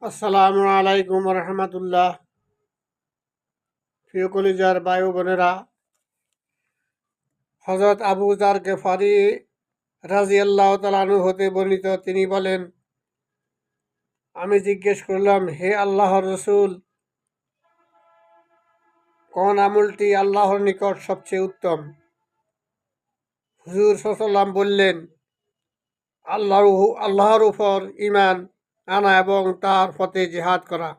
আসসালামু আলাইকুম রহমতুল্লাহ। প্রিয় কলিজার বায়ু বোনেরা, হজরত আবু যার গেফারি রাজিয়াল্লাহু তাআলা আনহু হতে বর্ণিত, তিনি বলেন, আমি জিজ্ঞেস করলাম, হে আল্লাহর রসুল, কোন আমলটি আল্লাহর নিকট সবচেয়ে উত্তম? হুজুর সাল্লাম বললেন, আল্লাহর উপর ঈমান আনা এবং তার পথে জিহাদ করা।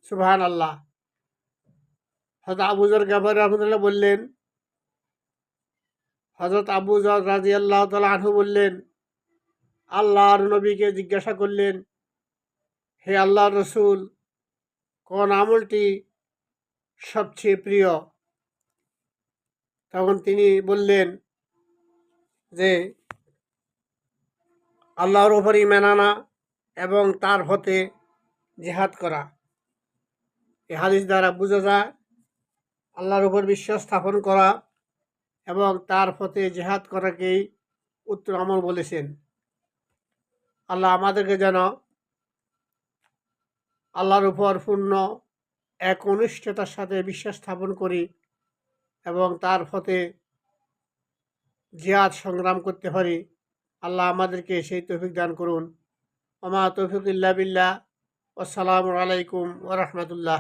সুবহানাল্লাহ। হযরত আবু যার গেফারি রাহমাতুল্লাহ বললেন, হযরত আবু যার রাদিয়াল্লাহু তাআলা আনহু বললেন, আল্লাহর নবীকে জিজ্ঞাসা করলেন, হে আল্লাহর রসুল, কোন আমলটি সবচেয়ে প্রিয়? তখন তিনি বললেন যে আল্লাহর উপর ঈমান আনা এবং তার পথে জিহাদ করা। এই হাদিস দ্বারা বোঝা যায় আল্লাহর উপর বিশ্বাস স্থাপন করা এবং তার পথে জিহাদ করাকেই উত্তম আমল বলেছেন। আল্লাহ আমাদেরকে যেন আল্লাহর উপর পূর্ণ একনিষ্ঠতার সাথে বিশ্বাস স্থাপন করি এবং তার পথে জিহাদ সংগ্রাম করতে পারি। আল্লাহ আমাদেরকে সেই তৌফিক দান করুন। ওমা তৌফিক ইল্লা বিল্লাহ। আসসালামু আলাইকুম ওয়া রাহমাতুল্লাহ।